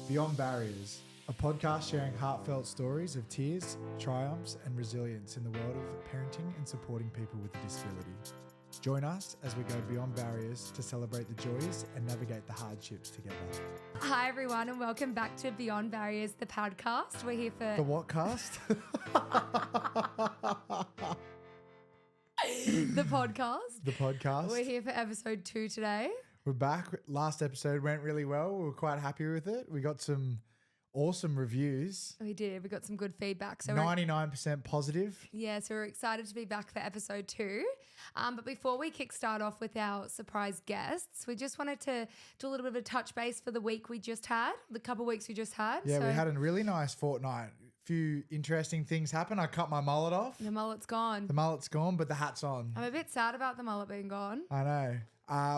Beyond Barriers, a podcast sharing heartfelt stories of tears, triumphs, and resilience in the world of parenting and supporting people with a disability. Join us as we go beyond barriers to celebrate the joys and navigate the hardships together. Hi everyone and welcome back to Beyond Barriers, the podcast. We're here for... The what cast? The podcast. The podcast. We're here for episode 2 today. We're back. Last episode went really well. We were quite happy with it. We got some awesome reviews. We did. We got some good feedback. So 99% positive. Yeah, so we're excited to be back for episode 2. But before we kickstart off with our surprise guests, we just wanted to do a little bit of a touch base for the week we just had, the couple of weeks we just had. Yeah, we had a really nice fortnight. A few interesting things happened. I cut my mullet off. The mullet's gone. The mullet's gone, but the hat's on. I'm a bit sad about the mullet being gone. I know.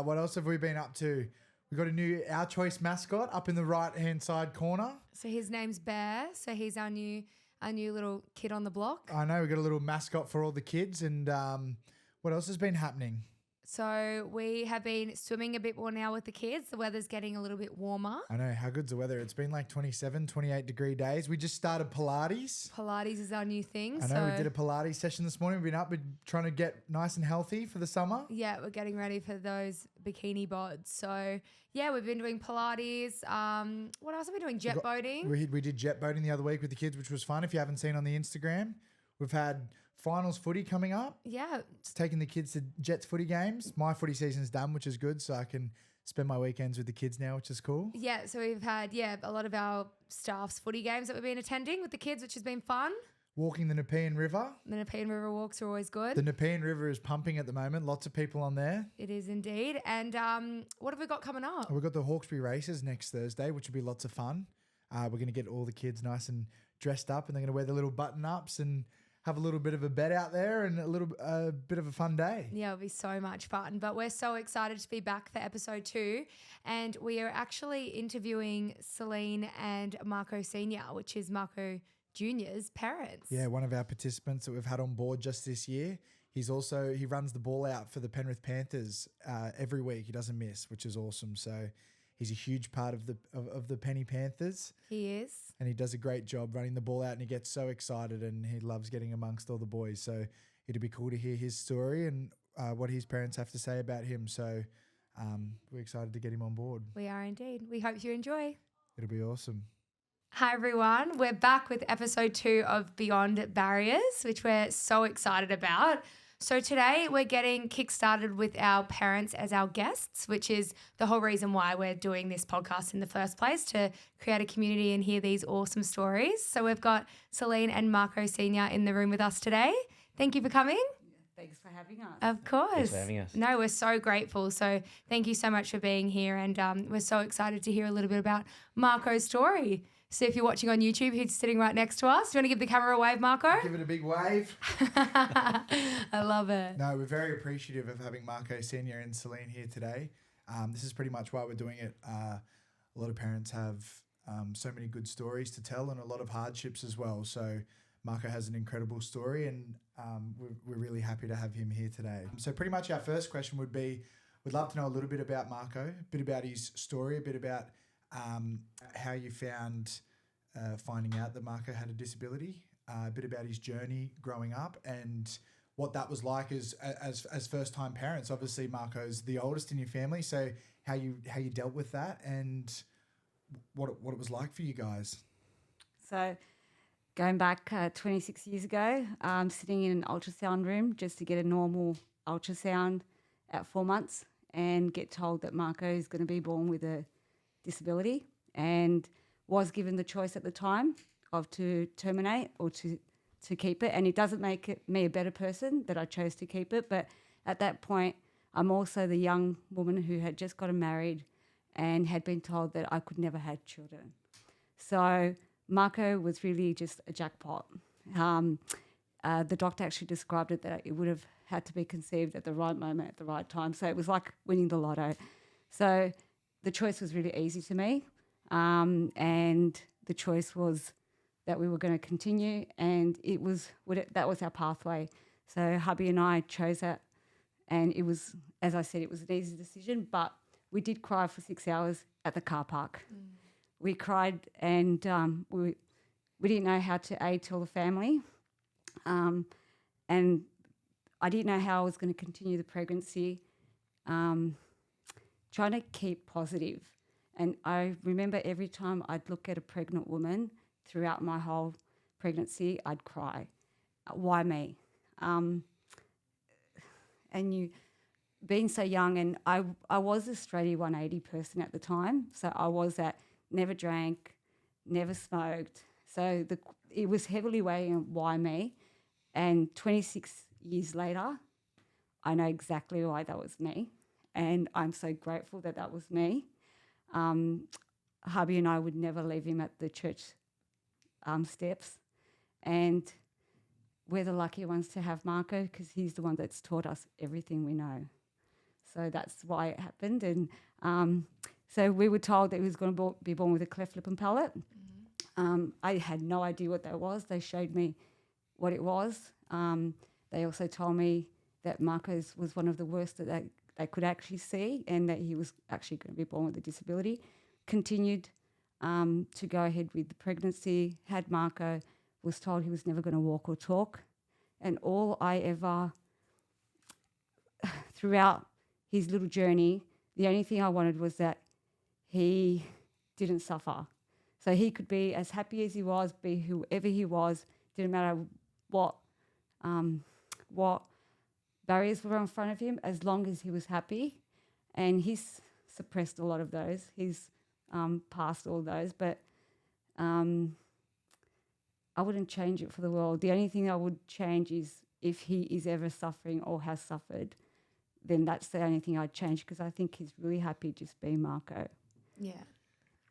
What else have we been up to? We got a new Our Choice mascot up in the right-hand side corner. So his name's Bear. So he's our new little kid on the block. I know. We got a little mascot for all the kids. And what else has been happening? So we have been swimming a bit more now with the kids. The weather's getting a little bit warmer. I know. How good's the weather? It's been like 27, 28 degree days. We just started Pilates. Pilates is our new thing. I know. We did a Pilates session this morning. We've been up. We're trying to get nice and healthy for the summer. Yeah, we're getting ready for those bikini bods. So yeah, we've been doing Pilates. What else are we doing? Jet boating. We did jet boating the other week with the kids, which was fun. If you haven't seen on the Instagram, we've had finals footy coming up. Yeah. It's taking the kids to Jets footy games. My footy season's done, which is good. So I can spend my weekends with the kids now, which is cool. Yeah. So we've had, a lot of our staff's footy games that we've been attending with the kids, which has been fun. Walking the Nepean River. The Nepean River walks are always good. The Nepean River is pumping at the moment. Lots of people on there. It is indeed. And what have we got coming up? We've got the Hawkesbury races next Thursday, which will be lots of fun. We're going to get all the kids nice and dressed up, and they're going to wear the little button-ups and have a little bit of a bet out there and a bit of a fun day. Yeah, it'll be so much fun. But we're so excited to be back for episode 2. And we are actually interviewing Celine and Marco Sr., which is Marco Jr.'s parents. Yeah, one of our participants that we've had on board just this year. He runs the ball out for the Penrith Panthers every week. He doesn't miss, which is awesome. So he's a huge part of the Penny Panthers. He is. And he does a great job running the ball out, and he gets so excited and he loves getting amongst all the boys. So it'd be cool to hear his story and what his parents have to say about him. So we're excited to get him on board. We are indeed. We hope you enjoy. It'll be awesome. Hi everyone. We're back with episode 2 of Beyond Barriers, which we're so excited about. So today we're getting kickstarted with our parents as our guests, which is the whole reason why we're doing this podcast in the first place, to create a community and hear these awesome stories. So we've got Celine and Marco Sr. in the room with us today. Thank you for coming. Thanks for having us. Of course. Thanks for having us. No, we're so grateful. So thank you so much for being here. And we're so excited to hear a little bit about Marco's story. So if you're watching on YouTube, he's sitting right next to us. Do you want to give the camera a wave, Marco? Give it a big wave. I love it. No, we're very appreciative of having Marco Sr. and Celine here today. This is pretty much why we're doing it. A lot of parents have so many good stories to tell and a lot of hardships as well. So Marco has an incredible story, and we're really happy to have him here today. So pretty much our first question would be, we'd love to know a little bit about Marco, a bit about his story, a bit about how you found finding out that Marco had a disability, a bit about his journey growing up and what that was like as first-time parents. Obviously, Marco's the oldest in your family, so how you dealt with that and what it was like for you guys. So going back 26 years ago, sitting in an ultrasound room just to get a normal ultrasound at 4 months and get told that Marco is going to be born with a disability, and was given the choice at the time of to terminate or to keep it. And it doesn't make me a better person that I chose to keep it, but at that point I'm also the young woman who had just gotten married and had been told that I could never have children. So Marco was really just a jackpot. The doctor actually described it that it would have had to be conceived at the right moment at the right time. So it was like winning the lotto. So the choice was really easy to me, and the choice was that we were going to continue, and that was our pathway. So hubby and I chose that, and it was, as I said, it was an easy decision, but we did cry for 6 hours at the car park. we cried, and we didn't know how to tell the family, and I didn't know how I was going to continue the pregnancy. Trying to keep positive. And I remember every time I'd look at a pregnant woman throughout my whole pregnancy, I'd cry. Why me? And you, being so young, and I was a straighty 180 person at the time. So I was that never drank, never smoked. So it was heavily weighing on why me. And 26 years later, I know exactly why that was me. And I'm so grateful that that was me. Hubby and I would never leave him at the church steps. And we're the lucky ones to have Marco, because he's the one that's taught us everything we know. So that's why it happened. And so we were told that he was going to be born with a cleft lip and palate. I had no idea what that was. They showed me what it was. They also told me that Marco's was one of the worst that they could actually see, and that he was actually going to be born with a disability. Continued to go ahead with the pregnancy, had Marco, was told he was never going to walk or talk. And all I ever, throughout his little journey, the only thing I wanted was that he didn't suffer. So he could be as happy as he was, be whoever he was, didn't matter what barriers were in front of him, as long as he was happy. And he's suppressed a lot of those. He's passed all those, but I wouldn't change it for the world. The only thing I would change is if he is ever suffering or has suffered, then that's the only thing I'd change, because I think he's really happy just being Marco. Yeah.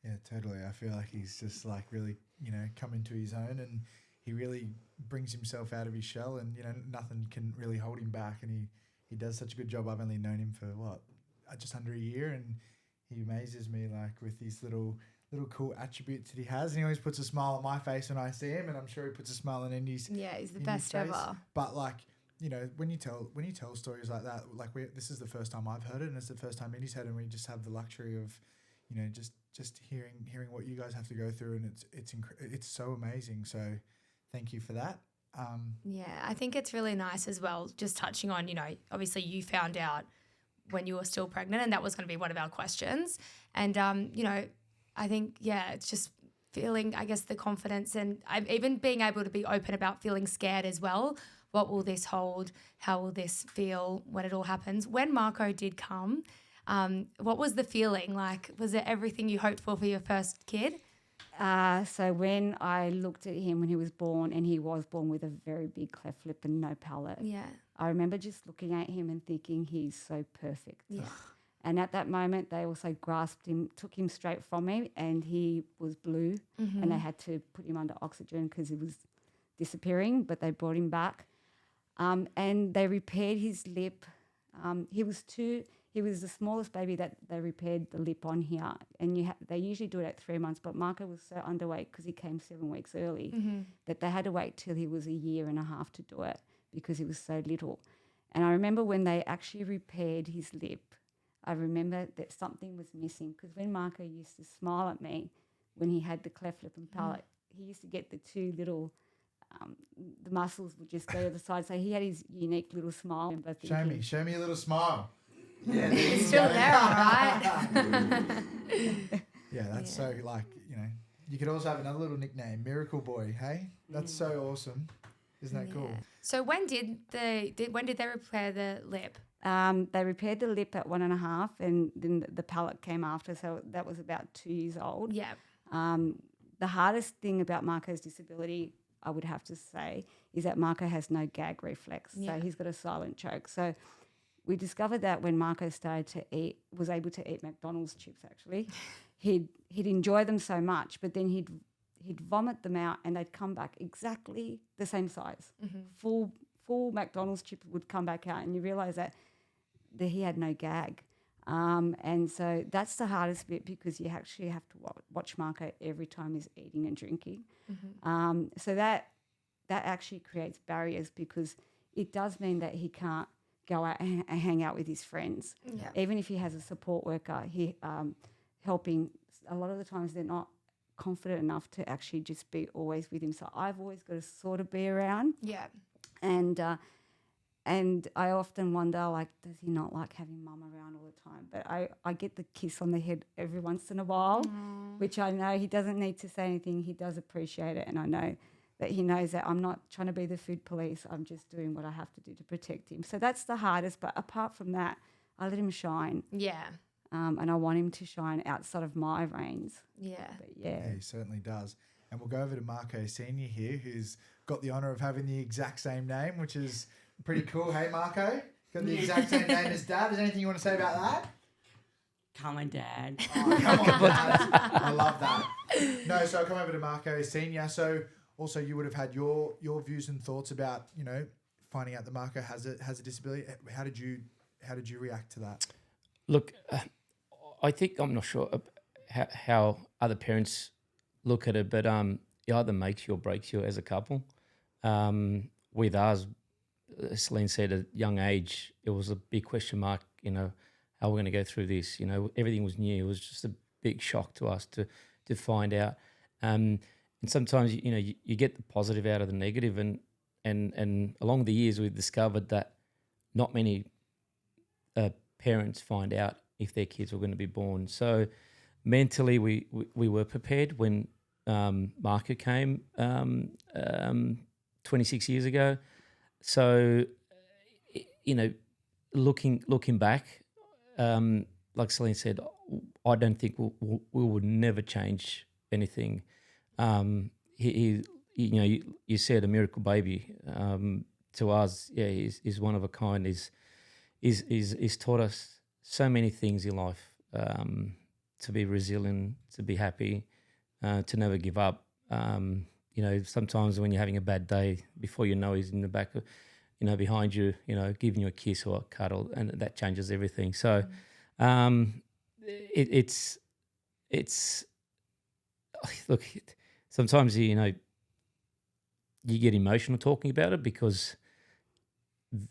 Yeah, totally. I feel like he's just like really, come into his own, and he really brings himself out of his shell, and, nothing can really hold him back. And he does such a good job. I've only known him for just under a year, and he amazes me like with these little cool attributes that he has. And he always puts a smile on my face when I see him, and I'm sure he puts a smile on Indy's. Yeah, he's the best ever. But like, when you tell stories like that, like this is the first time I've heard it, and it's the first time Indy's heard it, and we just have the luxury of, just hearing what you guys have to go through, and it's so amazing. So thank you for that. Yeah, I think it's really nice as well, just touching on, obviously you found out when you were still pregnant, and that was going to be one of our questions. And, I think, it's just feeling, I guess, the confidence, and even being able to be open about feeling scared as well. What will this hold? How will this feel when it all happens? When Marco did come, what was the feeling like? Was it everything you hoped for your first kid? So when I looked at him when he was born, and he was born with a very big cleft lip and no palate, I remember just looking at him and thinking he's so perfect. Yeah. And at that moment, they also grasped him, took him straight from me, and he was blue, and they had to put him under oxygen because he was disappearing, but they brought him back. And they repaired his lip. He was the smallest baby that they repaired the lip on here, and they usually do it at 3 months, but Marco was so underweight because he came 7 weeks early that they had to wait till he was a year and a half to do it because he was so little. And I remember when they actually repaired his lip, I remember that something was missing, because when Marco used to smile at me when he had the cleft lip and palate, he used to get the two little the muscles would just go to the side. So he had his unique little smile. Show me a little smile. Yeah, it's still there, all right. Yeah, that's so like, you could also have another little nickname, Miracle Boy. Hey, that's so awesome. Isn't that cool? So when did they repair the lip? They repaired the lip at 1.5, and then the palate came after. So that was about 2 years old. Yeah. The hardest thing about Marco's disability, I would have to say, is that Marco has no gag reflex. Yeah. So he's got a silent choke. So we discovered that when Marco was able to eat McDonald's chips, actually, he'd enjoy them so much, but then he'd vomit them out, and they'd come back exactly the same size. Full McDonald's chip would come back out, and you realise that he had no gag. And so that's the hardest bit, because you actually have to watch Marco every time he's eating and drinking. So that actually creates barriers, because it does mean that he can't go out and hang out with his friends. Yeah. Even if he has a support worker, helping, a lot of the times they're not confident enough to actually just be always with him. So I've always got to sort of be around. Yeah. And I often wonder, like, does he not like having mum around all the time? But I get the kiss on the head every once in a while, which I know he doesn't need to say anything. He does appreciate it. And I know that he knows that I'm not trying to be the food police. I'm just doing what I have to do to protect him. So that's the hardest. But apart from that, I let him shine. Yeah. And I want him to shine outside of my reins. Yeah. But yeah. Yeah, he certainly does. And we'll go over to Marco Senior here, who's got the honour of having the exact same name, which is pretty cool. Hey, Marco, got the exact same name as Dad. Is there anything you want to say about that? Come on, Dad. Oh, come on, Dad. I love that. No, so I'll come over to Marco Senior. So also you would have had your views and thoughts about, you know, finding out that Marco has a disability. How did you react to that? Look, I think I'm not sure how other parents look at it, but it either makes you or breaks you as a couple. With us, as Celine said, at a young age, it was a big question mark, you know, how we're going to go through this. You know, everything was new. It was just a big shock to us to find out. And sometimes, you know, you get the positive out of the negative, and along the years we've discovered that not many parents find out if their kids were going to be born. So mentally we were prepared when Marco came 26 years ago. So, you know, looking back, like Celine said, I don't think we would never change anything. He you know, you said a miracle baby. To us, yeah, he's one of a kind. He's taught us so many things in life, to be resilient, to be happy, to never give up. You know, sometimes when you're having a bad day, before you know, he's in the back, you know, behind you, you know, giving you a kiss or a cuddle, and that changes everything. So, it's look. Sometimes you know, you get emotional talking about it because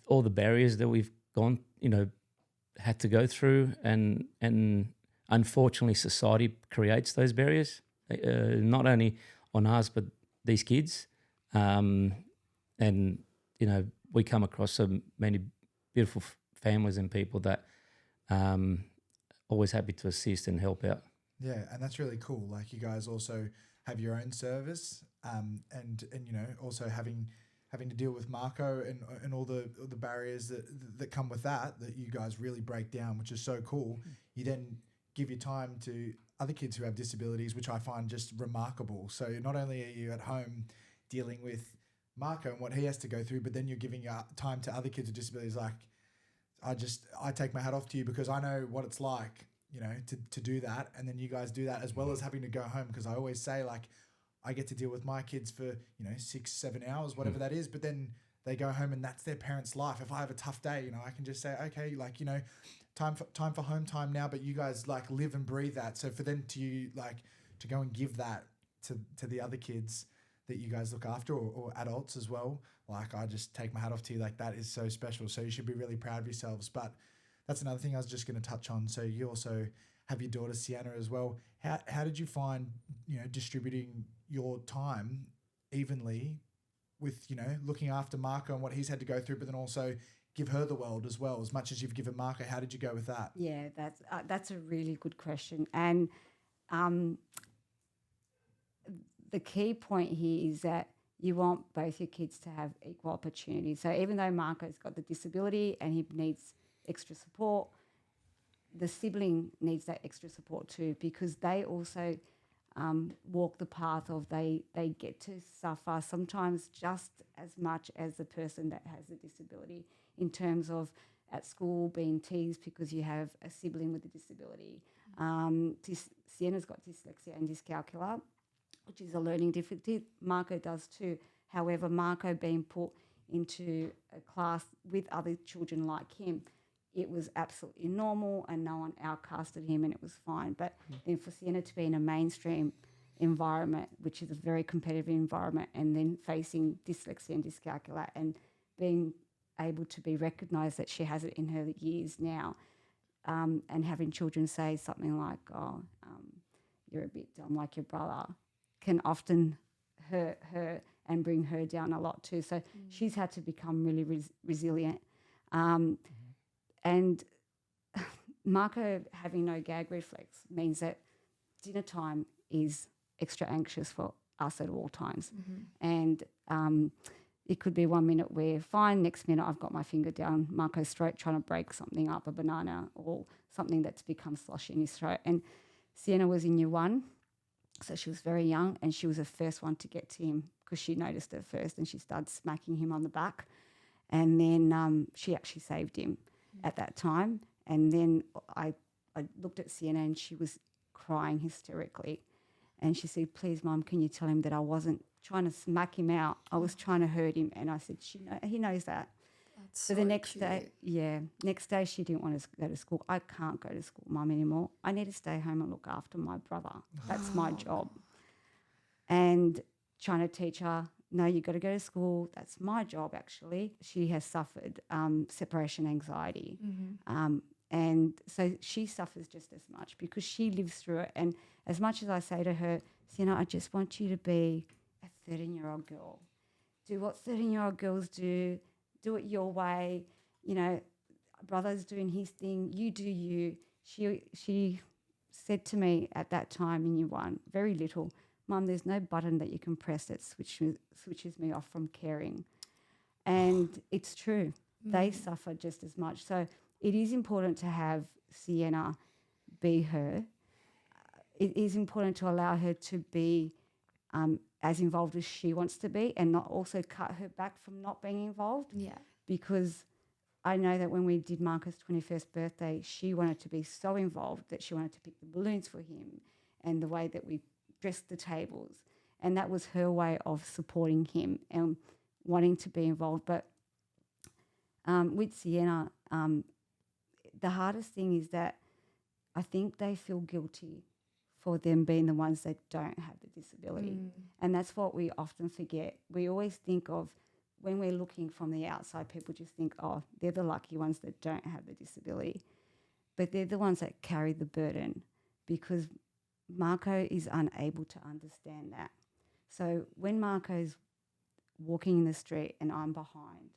all the barriers that we've gone, you know, had to go through, and unfortunately, society creates those barriers, not only on us but these kids, and you know, we come across so many beautiful families and people that always happy to assist and help out. Yeah, and that's really cool. Like, you guys also have your own service, and you know, also having to deal with Marco and all the barriers that come with that you guys really break down, which is so cool. You then give your time to other kids who have disabilities, which I find just remarkable. So not only are you at home dealing with Marco and what he has to go through, but then you're giving your time to other kids with disabilities. Like, I take my hat off to you, because I know what it's like, you know, to do that. And then you guys do that as well as having to go home. Because I always say, like, I get to deal with my kids for, you know, 6-7 hours, whatever that is. But then they go home and that's their parents' life. If I have a tough day, you know, I can just say, okay, like, you know, time for home time now. But you guys like live and breathe that. So for them to go and give that to the other kids that you guys look after, or adults as well, like, I just take my hat off to you. Like, that is so special. So you should be really proud of yourselves. But that's another thing I was just going to touch on. So you also have your daughter Sienna as well. How did you find, you know, distributing your time evenly with, you know, looking after Marco and what he's had to go through, but then also give her the world as well, as much as you've given Marco? How did you go with that? Yeah, that's a really good question. And the key point here is that you want both your kids to have equal opportunity. So even though Marco's got the disability and he needs extra support, the sibling needs that extra support too, because they also walk the path of they get to suffer sometimes just as much as the person that has a disability, in terms of at school being teased because you have a sibling with a disability. Sienna's got dyslexia and dyscalculia, which is a learning difficulty. Marco does too. However, Marco being put into a class with other children like him, it was absolutely normal and no one outcasted him and it was fine. But then for Sienna to be in a mainstream environment, which is a very competitive environment, and then facing dyslexia and dyscalculia and being able to be recognised that she has it in her years now, and having children say something like, you're a bit dumb like your brother, can often hurt her and bring her down a lot too. So she's had to become really resilient. And Marco having no gag reflex means that dinner time is extra anxious for us at all times. And it could be 1 minute we're fine, next minute I've got my finger down Marco's throat trying to break something up, a banana or something that's become sloshy in his throat. And Sienna was in year 1, so she was very young, and she was the first one to get to him because she noticed it first, and she started smacking him on the back. And then she actually saved him at that time. And then I looked at Sienna, and she was crying hysterically. And she said, please, Mum, can you tell him that I wasn't trying to smack him out? I was trying to hurt him. And I said, he knows that. That's So the next day, next day she didn't want to go to school. I can't go to school, Mum, anymore. I need to stay home and look after my brother. That's my job. And trying to teach her, no, you got to go to school. That's my job, actually. She has suffered separation anxiety. And so she suffers just as much because she lives through it. And as much as I say to her, Sienna, I just want you to be a 13-year-old girl. Do what 13-year-old girls do. Do it your way. You know, brother's doing his thing. You do you. She said to me at that time in year 1, very little, Mum, there's no button that you can press that switches me off from caring. And it's true. They suffer just as much. So it is important to have Sienna be her. It is important to allow her to be as involved as she wants to be and not also cut her back from not being involved. Yeah. Because I know that when we did Marcus' 21st birthday, she wanted to be so involved that she wanted to pick the balloons for him and the way that we dressed the tables. And that was her way of supporting him and wanting to be involved. But with Sienna, the hardest thing is that I think they feel guilty for them being the ones that don't have the disability. And that's what we often forget. We always think of, when we're looking from the outside, people just think, oh, they're the lucky ones that don't have the disability. But they're the ones that carry the burden because Marco is unable to understand that. So when Marco's walking in the street and I'm behind,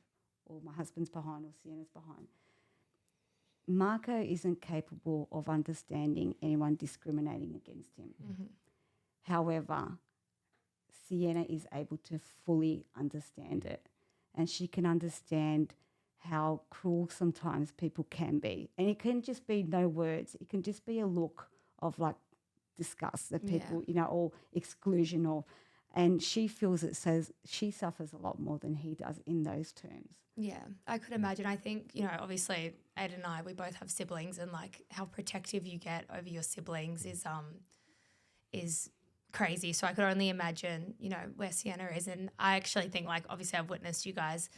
or my husband's behind, or Sienna's behind, Marco isn't capable of understanding anyone discriminating against him. However, Sienna is able to fully understand it, and she can understand how cruel sometimes people can be. And it can just be no words. It can just be a look of like disgust that people, you know, or exclusion, or, and she feels it says she suffers a lot more than he does in those terms. Yeah, I could imagine. I think, you know, obviously Ed and I, we both have siblings, and like how protective you get over your siblings is crazy. So I could only imagine, you know, where Sienna is. And I actually think, like, obviously I've witnessed you guys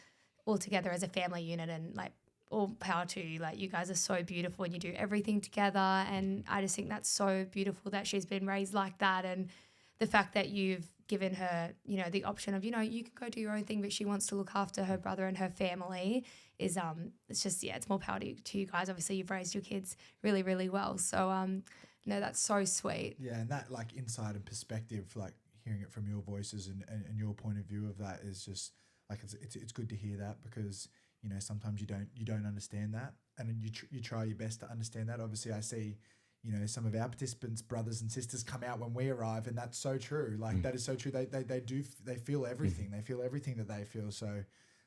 all together as a family unit, and like all power to you. Like, you guys are so beautiful and you do everything together. And I just think that's so beautiful that she's been raised like that. And the fact that you've given her, you know, the option of, you know, you can go do your own thing, but she wants to look after her brother and her family is, it's just, yeah, it's more power to you guys. Obviously you've raised your kids really, really well. So, no, that's so sweet. Yeah, and that like insight and perspective, like hearing it from your voices and your point of view of that is just like it's good to hear that, because you know sometimes you don't understand that, and you try your best to understand that. Obviously, I see, you know, some of our participants' brothers and sisters come out when we arrive, and that's so true. Like that is so true. They feel everything. They feel everything that they feel. So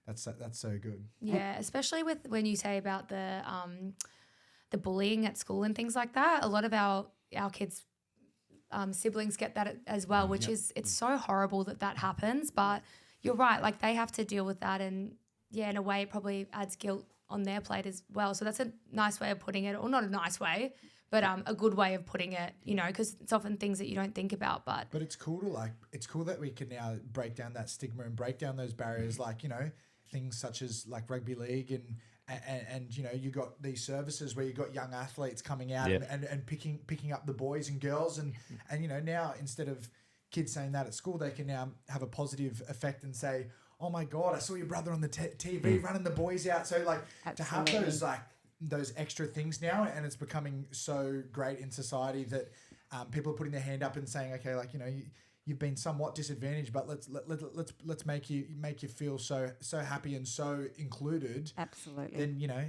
that's so good. Yeah, especially with when you say about the bullying at school and things like that. A lot of our kids' siblings get that as well, which is, it's so horrible that happens. But you're right, like they have to deal with that, and yeah, in a way it probably adds guilt on their plate as well. So that's a nice way of putting it, or not a nice way, but a good way of putting it, you know, because it's often things that you don't think about. But it's cool to it's cool that we can now break down that stigma and break down those barriers, like, you know, things such as like rugby league and you know, you got these services where you got young athletes coming out and picking up the boys and girls and you know, now instead of kids saying that at school, they can now have a positive effect and say, oh my God, I saw your brother on the TV running the boys out. So like to have those extra things now, and it's becoming so great in society that people are putting their hand up and saying, okay, like, you know, you've been somewhat disadvantaged, but let's make you feel so happy and so included. Absolutely. Then, you know,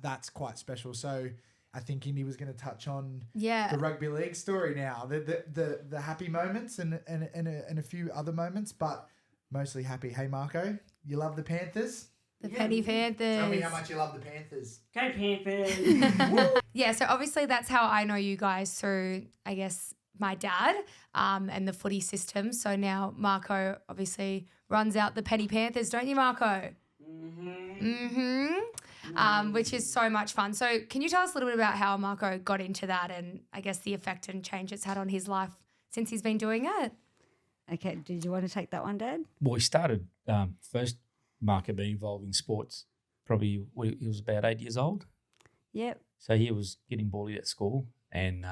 that's quite special. So I think Indy was going to touch on Yeah. the rugby league story now, the happy moments and a few other moments, but mostly happy. Hey, Marco, you love the Panthers? The Penny Panthers. Tell me how much you love the Panthers. Go Panthers! Yeah, so obviously that's how I know you guys through, I guess, my dad and the footy system. So now Marco obviously runs out the Penny Panthers, don't you, Marco? Which is so much fun. So can you tell us a little bit about how Marco got into that and I guess the effect and change it's had on his life since he's been doing it? Okay, did you want to take that one, Dad? Well, we started first Marco being involved in sports probably when he was about 8 years old. Yep. So he was getting bullied at school, and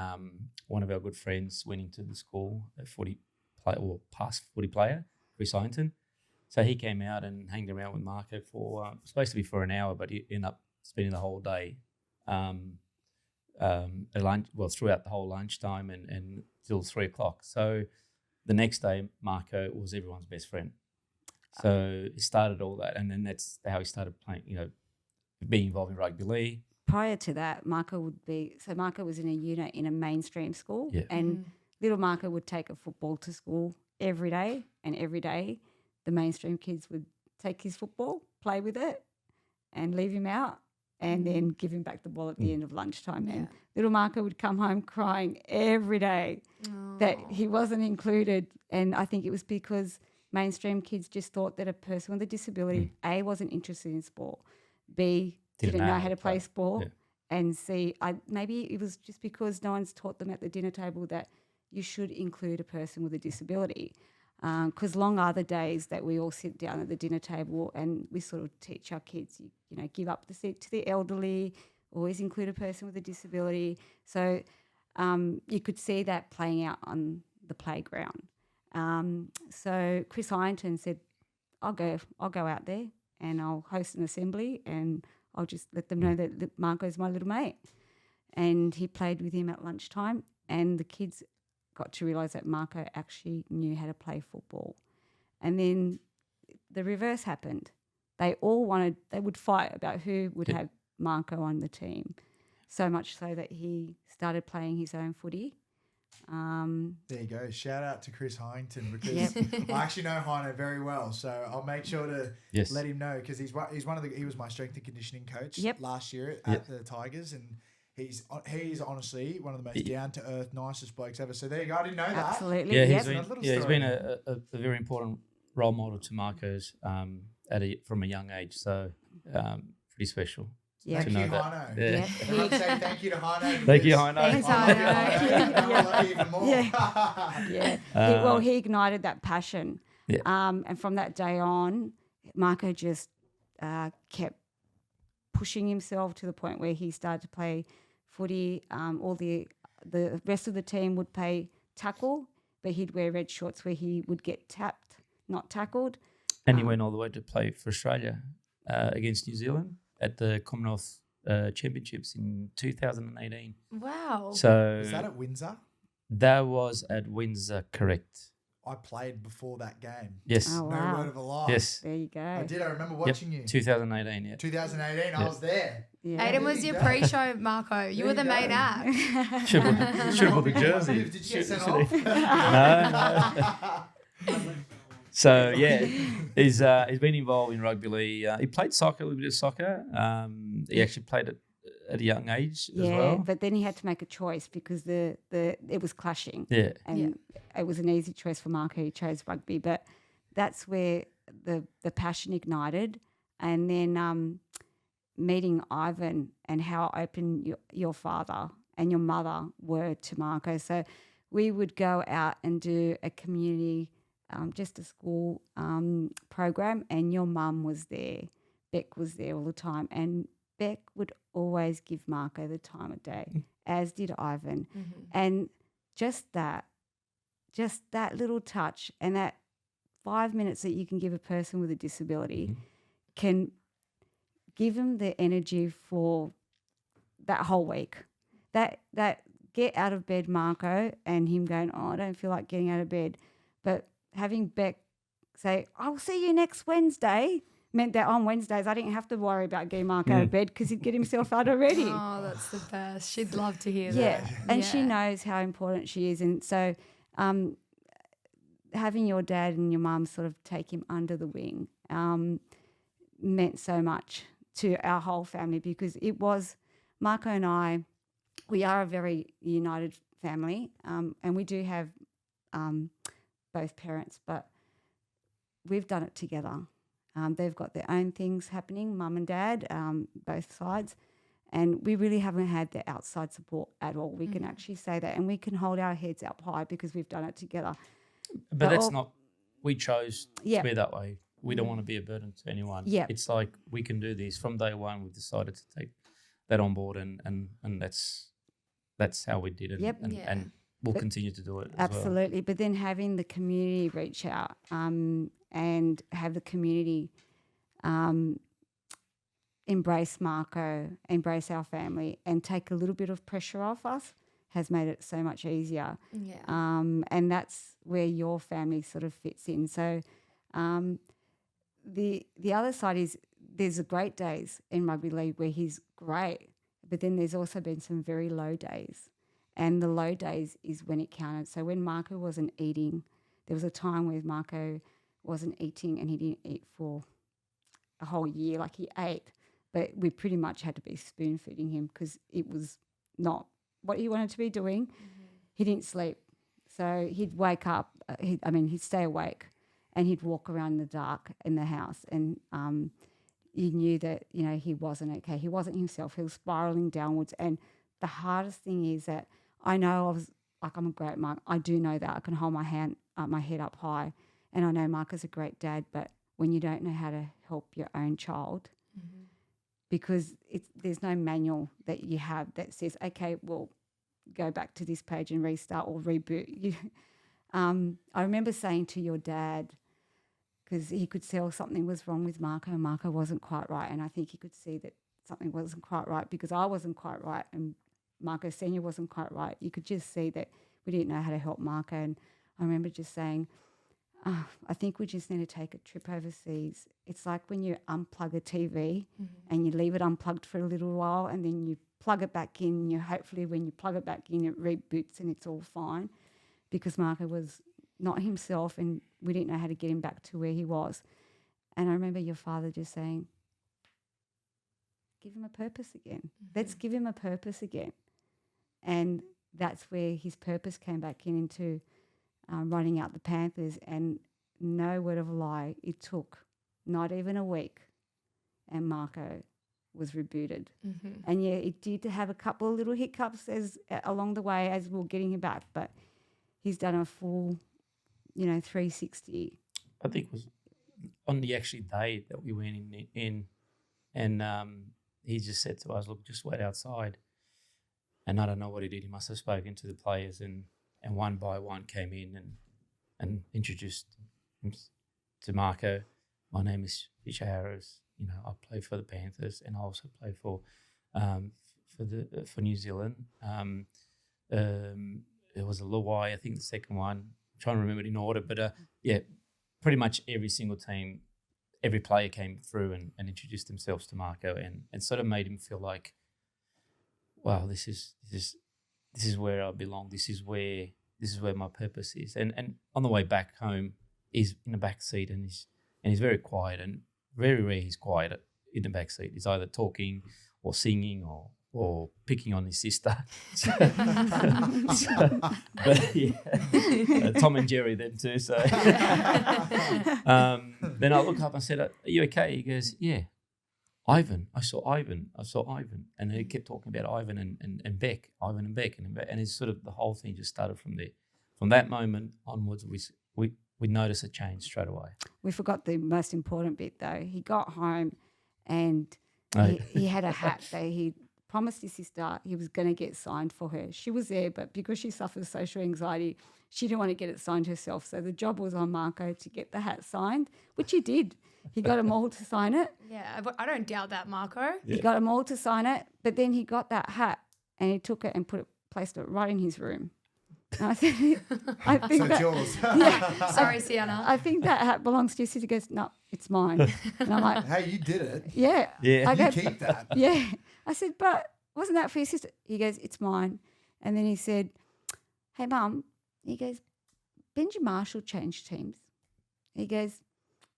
one of our good friends went into the school, past footy player, Chris Ironton. So he came out and hanged around with Marco for supposed to be for an hour, but he ended up spending the whole day at lunch, throughout the whole lunchtime and till 3 o'clock. So the next day, Marco was everyone's best friend. So it started all that, and then that's how he started playing, you know, being involved in rugby league. Prior to that, Marco was in a unit in a mainstream school, Yeah. and little Marco would take a football to school every day, and every day the mainstream kids would take his football, play with it, and leave him out, and then give him back the ball at the end of lunchtime. And little Marco would come home crying every day that he wasn't included, and I think it was because mainstream kids just thought that a person with a disability, A, wasn't interested in sport, B, didn't know how to play sport, and C, maybe it was just because no one's taught them at the dinner table that you should include a person with a disability. Because long are the days that we all sit down at the dinner table and we sort of teach our kids, you know, give up the seat to the elderly, always include a person with a disability. So you could see that playing out on the playground. So Chris Ironton said, I'll go out there and I'll host an assembly and I'll just let them know that Marco's my little mate. And he played with him at lunchtime, and the kids got to realise that Marco actually knew how to play football. And then the reverse happened. They would fight about who would have Marco on the team, so much so that he started playing his own footy. There you go. Shout out to Chris Hyington, because I actually know Heino very well, so I'll make sure to let him know, because he was my strength and conditioning coach last year at the Tigers, and he's honestly one of the most down to earth, nicest blokes ever. So there you go. I didn't know that. Absolutely. Yeah, he's been a very important role model to Marco's from a young age. So pretty special. Yeah. Thank you, Heino. Yeah. And I'd say thank you to Heino. Thank you, Heino. Thanks, Heino. I love you even more. Yeah. He ignited that passion. Yeah. And from that day on, Marco just kept pushing himself to the point where he started to play footy. All the rest of the team would play tackle, but he'd wear red shorts where he would get tapped, not tackled. And he went all the way to play for Australia against New Zealand at the Commonwealth Championships in 2018. Wow. So Is that at Windsor? That was at Windsor, correct. I played before that game. Yes. Oh, No wow. word of a lie. Yes. There you go. I did. I remember watching you. 2018, yeah. 2018, I was there. Yeah. Aiden was your pre-show, Marco. You were the main act. Should have put the jersey. Did you get sent off? No. So yeah, he's been involved in rugby league. He played soccer, a little bit of soccer. He actually played at a young age as well. But then he had to make a choice because it was clashing. Yeah. And it was an easy choice for Marco. He chose rugby, but that's where the passion ignited. And then meeting Ivan and how open your father and your mother were to Marco. So we would go out and do a community, just a school program, and your mum was there. Beck was there all the time. And Beck would always give Marco the time of day, as did Ivan. Mm-hmm. And just that little touch and that 5 minutes that you can give a person with a disability can give them the energy for that whole week. That get out of bed, Marco, and him going, oh, I don't feel like getting out of bed. But having Beck say, I'll see you next Wednesday, meant that on Wednesdays I didn't have to worry about getting Mark out of bed because he'd get himself out already. Oh, that's the best. She'd love to hear Yeah, that. and she knows how important she is. And so having your dad and your mum sort of take him under the wing meant so much to our whole family, because it was Marco and I, we are a very united family, and we do have both parents, but we've done it together. They've got their own things happening, mum and dad, both sides, and we really haven't had the outside support at all. We can actually say that, and we can hold our heads up high because we've done it together. But that's not, we chose Yeah. to be that way. We don't want to be a burden to anyone. Yeah. It's like we can do this. From day one, we've decided to take that on board, and that's how we did it. Yep. And we'll continue to do it as Absolutely. But then having the community reach out and have the community embrace Marco, embrace our family, and take a little bit of pressure off us has made it so much easier. Yeah. And that's where your family sort of fits in. So the other side is there's the great days in rugby league where he's great, but then there's also been some very low days. And the low days is when it counted. So when Marco wasn't eating, there was a time where Marco wasn't eating and he didn't eat for a whole year. Like, he ate, but we pretty much had to be spoon feeding him because it was not what he wanted to be doing. He didn't sleep. So he'd wake up, he'd stay awake and he'd walk around in the dark in the house, and you knew that, he wasn't okay. He wasn't himself. He was spiraling downwards. And the hardest thing is that I know I'm a great mum. I do know that. I can hold my head up high. And I know Mark is a great dad, but when you don't know how to help your own child, because there's no manual that you have that says, okay, well, go back to this page and restart or reboot. I remember saying to your dad, because he could tell something was wrong with Marco, and Marco wasn't quite right, and I think he could see that something wasn't quite right because I wasn't quite right and Marco Senior wasn't quite right. You could just see that we didn't know how to help Marco. And I remember just saying, I think we just need to take a trip overseas. It's like when you unplug a TV and you leave it unplugged for a little while and then you plug it back in. Hopefully when you plug it back in, it reboots and it's all fine, because Marco was not himself and we didn't know how to get him back to where he was. And I remember your father just saying, give him a purpose again. Let's give him a purpose again. And that's where his purpose came back into running out the Panthers. And no word of a lie, it took not even a week and Marco was rebooted. And yeah, it did have a couple of little hiccups along the way as we were getting him back, but he's done a full, 360. I think it was on the actually day that we went in and he just said to us, look, just wait outside. And I don't know what he did. He must have spoken to the players and one by one came in and introduced him to Marco. My name is Fisher Harris. I play for the Panthers and I also play for New Zealand. It was a Luai, I think the second one. I'm trying to remember it in order, but pretty much every single team, every player came through and introduced themselves to Marco and sort of made him feel like, wow, this is where I belong. This is where my purpose is. And on the way back home, he's in the back seat and he's very quiet, and very rare he's quiet in the back seat. He's either talking or singing or picking on his sister. But yeah, Tom and Jerry then too. So then I look up and I said, "Are you okay?" He goes, "Yeah." Ivan, I saw Ivan. And he kept talking about Ivan and Beck, Ivan and Beck. And it's sort of the whole thing just started from there. From that moment onwards, we noticed a change straight away. We forgot the most important bit though. He got home and he had a hat that he promised his sister he was going to get signed for her. She was there, but because she suffers social anxiety, she didn't want to get it signed herself. So the job was on Marco to get the hat signed, which he did. He got them all to sign it. Yeah, I don't doubt that, Marco. He got them all to sign it, but then he got that hat and he took it and put placed it right in his room. And I said, I think So it's that, yours. Sorry, Sienna. I think that hat belongs to you. He goes, no, it's mine. And I'm like, Hey, you did it. yeah. Yeah. I You go, keep that. yeah. I said, but wasn't that for your sister? He goes, it's mine. And then he said, hey, Mum. He goes, Benji Marshall changed teams. He goes,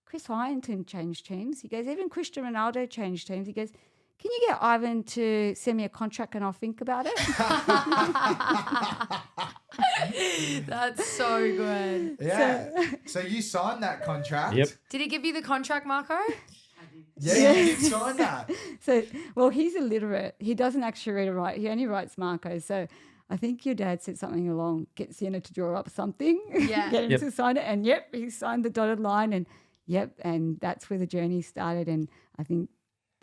Chris Hyington changed teams. He goes, even Cristiano Ronaldo changed teams. He goes, can you get Ivan to send me a contract and I'll think about it? That's so good. Yeah. So you signed that contract. Yep. Did he give you the contract, Marco? Yeah, you did sign that. So, well, he's illiterate. He doesn't actually read or write. He only writes Marco. So I think your dad said something along, get Sienna to draw up something, Yeah. get him Yep. to sign it. And yep, he signed the dotted line. And yep, and that's where the journey started. And I think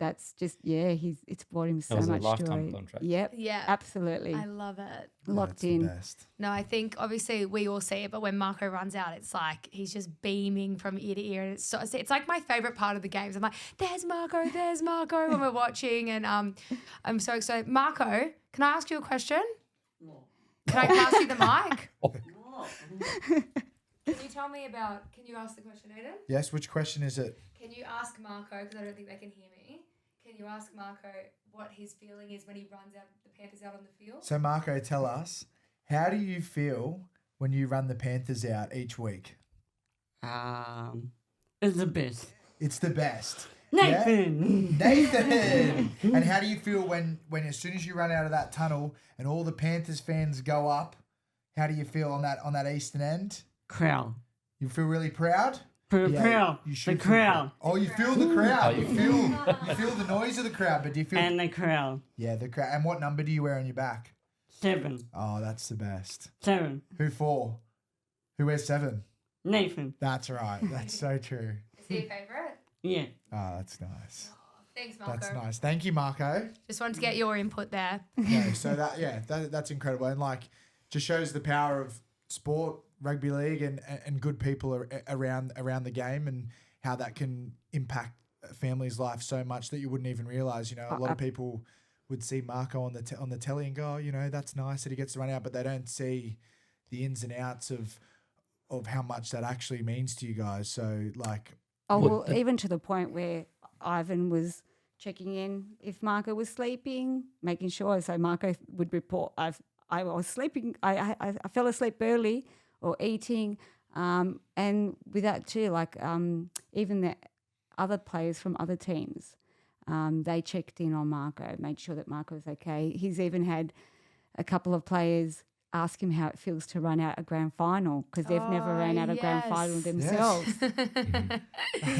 that's just, it's brought him so was a much lifetime joy. contract. Yep, Yeah. absolutely. I love it. Locked That's the in. best. No, I think obviously we all see it, but when Marco runs out, it's like he's just beaming from ear to ear. And it's like my favorite part of the games. I'm like, there's Marco when we're watching. And I'm so excited. Marco, can I ask you a question? Can I pass you the mic? Can you tell me can you ask the question, Aiden? Yes, which question is it? Can you ask Marco, because I don't think they can hear me, can you ask Marco what his feeling is when he runs out the Panthers out on the field? So, Marco, tell us, how do you feel when you run the Panthers out each week? It's the best. It's the best. Nathan. Yeah? Nathan! And how do you feel when as soon as you run out of that tunnel and all the Panthers fans go up, how do you feel on that eastern end? Crowd. You feel really proud? For the Yeah, crowd. you The should feel crowd. Oh, you feel the crowd. You feel the noise of the crowd, but do you feel And the crowd. Yeah, the crowd. And what number do you wear on your back? 7. Oh, that's the best. 7. Who 4? Who wears 7? Nathan. That's right. That's so true. Is he a favourite? Yeah. Oh, that's nice. Thanks, Marco. That's nice. Thank you, Marco. Just wanted to get your input there. Yeah, so that's incredible, and like just shows the power of sport, rugby league, and good people around the game, and how that can impact a family's life so much that you wouldn't even realize. You know, a lot of people would see Marco on the telly and go, oh, you know, that's nice that he gets to run out, but they don't see the ins and outs of how much that actually means to you guys. So like, Oh, well, even to the point where Ivan was checking in if Marco was sleeping, making sure. So Marco would report, I was sleeping, I fell asleep early or eating. And with that too, like even the other players from other teams, they checked in on Marco, made sure that Marco was okay. He's even had a couple of players ask him how it feels to run out a grand final because they've never ran out a grand final themselves.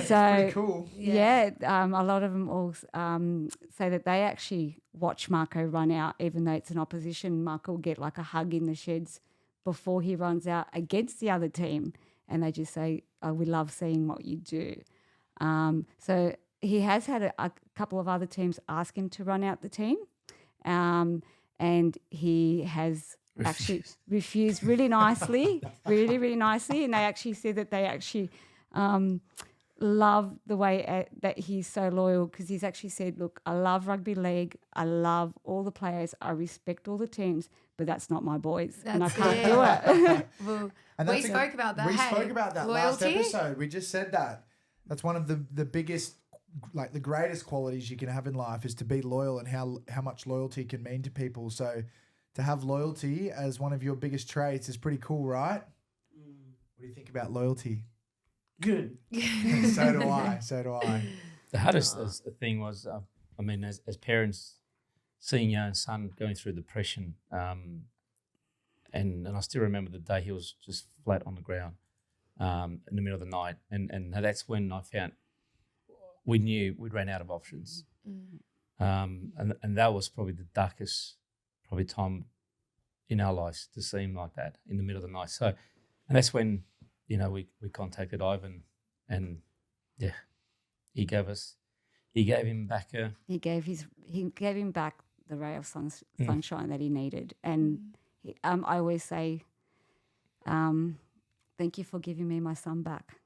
So pretty cool. yeah, a lot of them all say that they actually watch Marco run out, even though it's an opposition. Marco will get like a hug in the sheds before he runs out against the other team, and they just say, oh, we love seeing what you do. So he has had a couple of other teams ask him to run out the team, and he has actually refused really nicely, really nicely, and they actually said that they actually love the way that he's so loyal, because he's actually said, look, I love rugby league, I love all the players, I respect all the teams, but that's not my boys, and I can't do it. Well, And we that's spoke about that. We hey, spoke about that last loyalty. episode. We just said that. That's one of the biggest, like the greatest qualities you can have in life is to be loyal, and how much loyalty can mean to people. So to have loyalty as one of your biggest traits is pretty cool, right? What do you think about loyalty? Good. So do I. The hardest thing was, I mean, as parents, seeing your own son going through depression, and I still remember the day he was just flat on the ground in the middle of the night, and that's when I found we knew we ran out of options, and that was probably the darkest time in our lives to see him like that in the middle of the night. So, and that's when we contacted Ivan, and yeah, he gave him back He gave him back the ray of sunshine that he needed, and I always say, thank you for giving me my son back,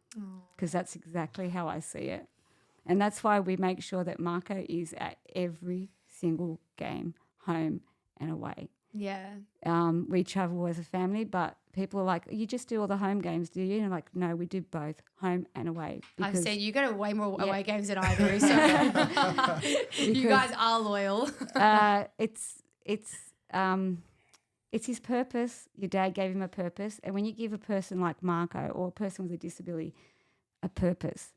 because that's exactly how I see it, and that's why we make sure that Marco is at every single game, home and away. Yeah. We travel as a family, but people are like, you just do all the home games, do you? And I'm like, no, we do both, home and away. I've seen you go to way more Yeah. away games than I do, so you guys are loyal. It's his purpose. Your dad gave him a purpose, and when you give a person like Marco or a person with a disability a purpose,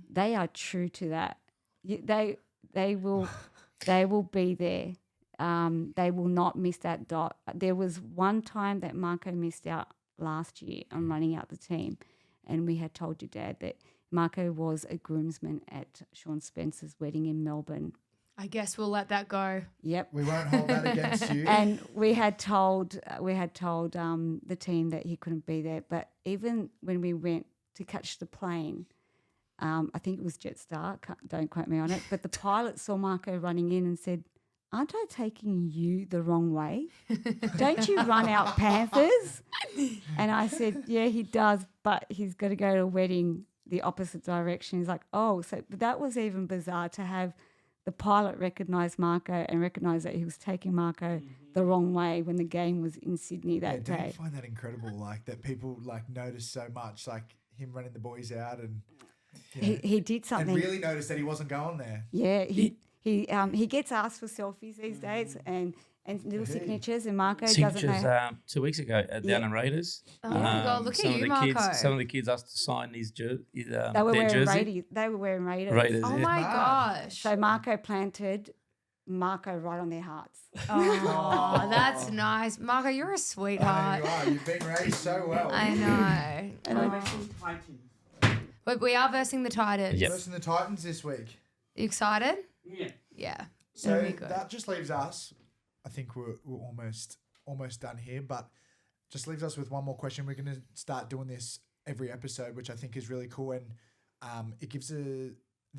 they are true to that. They will be there. They will not miss that dot. There was one time that Marco missed out last year on running out the team, and we had told your dad that Marco was a groomsman at Sean Spencer's wedding in Melbourne. I guess we'll let that go. Yep. We won't hold that against you. And we had told the team that he couldn't be there. But even when we went to catch the plane, I think it was Jetstar, don't quote me on it, but the pilot saw Marco running in and said, "Aren't I taking you the wrong way? Don't you run out Panthers?" And I said, "Yeah, he does, but he's got to go to a wedding the opposite direction." He's like, "Oh," so but that was even bizarre to have the pilot recognise Marco and recognise that he was taking Marco the wrong way when the game was in Sydney that Don't day. you find that incredible? Like that people like notice so much, like him running the boys out and He did something. and really noticed that he wasn't going there. Yeah, he gets asked for selfies these days and little signatures, and Marco Signatures doesn't know. 2 weeks ago down in Raiders. Oh my God, look at you, Marco. Some of the kids asked to sign his They were their wearing jersey. They were wearing Raiders. Raiders, Oh yeah. my Mad. gosh. So Marco planted Marco right on their hearts. Oh, that's nice. Marco, you're a I know sweetheart. you are. You've been raised so well. I know. Titans. But we are versing the Titans. Yep. Versus the Titans this week. You excited? Yeah. Yeah. So That'll be good. that just leaves us. I think we're almost done here, but just leaves us with one more question. We're going to start doing this every episode, which I think is really cool, and it gives the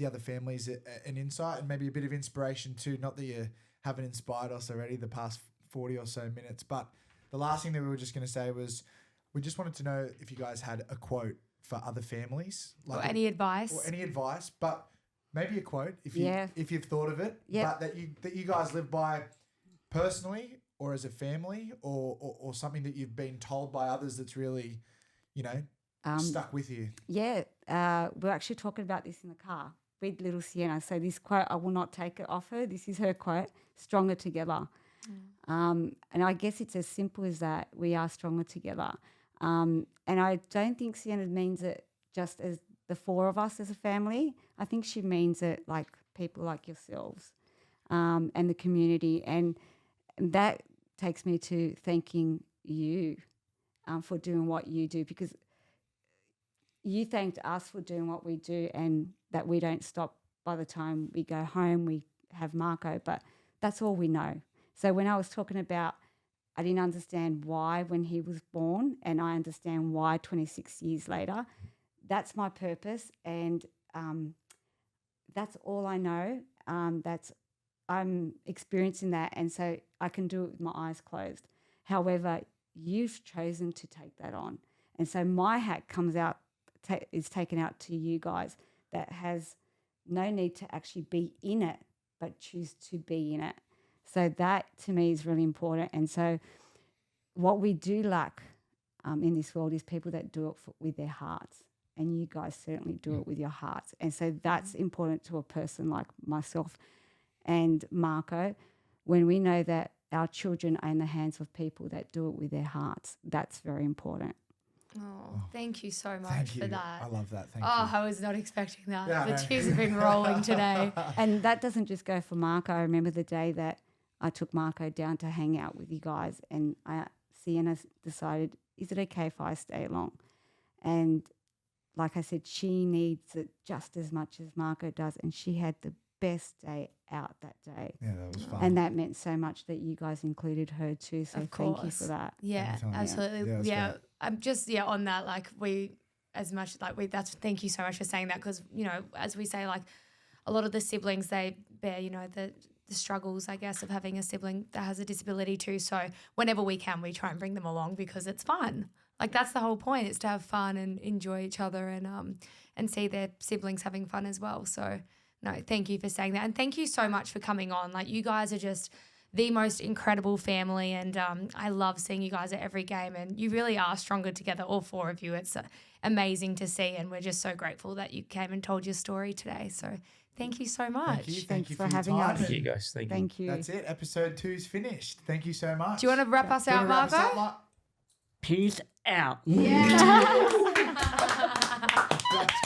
other families an insight and maybe a bit of inspiration too. Not that you haven't inspired us already the past 40 or so minutes, but the last thing that we were just going to say was we just wanted to know if you guys had a quote for other families, Or any advice? or any advice, but maybe a quote if Yeah. you've thought of it, Yep. but that you guys live by personally or as a family, or something that you've been told by others that's really, stuck with you. Yeah, we're actually talking about this in the car with little Sienna. So this quote, I will not take it off her. This is her quote: "Stronger together." And I guess it's as simple as that. We are stronger together. And I don't think Sienna means it just as the four of us as a family. I think she means it like people like yourselves and the community. And that takes me to thanking you for doing what you do, because you thanked us for doing what we do, and that we don't stop by the time we go home. We have Marco, but that's all we know. So when I was talking about I didn't understand why when he was born, and I understand why 26 years later, that's my purpose, and that's all I know. I'm experiencing that, and so I can do it with my eyes closed. However, you've chosen to take that on, and so my hat comes out, is taken out to you guys that has no need to actually be in it, but choose to be in it. So that to me is really important. And so what we do lack in this world is people that do it with their hearts. And you guys certainly do it with your hearts. And so that's important to a person like myself and Marco. When we know that our children are in the hands of people that do it with their hearts, that's very important. Oh, thank you so much Thank you. for that. I love that. Thank Oh, you. I was not expecting that. Yeah, I The know. tears have been rolling today. And that doesn't just go for Marco. I remember the day that I took Marco down to hang out with you guys, and Sienna decided, is it okay if I stay along? And like I said, she needs it just as much as Marco does, and she had the best day out that day. Yeah, that was fun. And that meant so much that you guys included her too. So Of thank you course. for that. Yeah, Anytime. absolutely. Yeah, that's Yeah, great. I'm just on that. Like that's thank you so much for saying that, because as we say, like a lot of the siblings, they bear the struggles, I guess, of having a sibling that has a disability too. So whenever we can, we try and bring them along because it's fun. Like that's the whole point, is to have fun and enjoy each other and see their siblings having fun as well. So no, thank you for saying that, and thank you so much for coming on. Like you guys are just the most incredible family, and I love seeing you guys at every game, and you really are stronger together, all four of you. It's amazing to see, and we're just so grateful that you came and told your story today. So thank you so much. Thank you for your having time. us. Thank you guys. Thank you. Thank you. That's it. Episode 2's finished. Thank you so much. Do you want to wrap us Do you out, wanna wrap us Marco? up, Mar- Peace out. Yeah.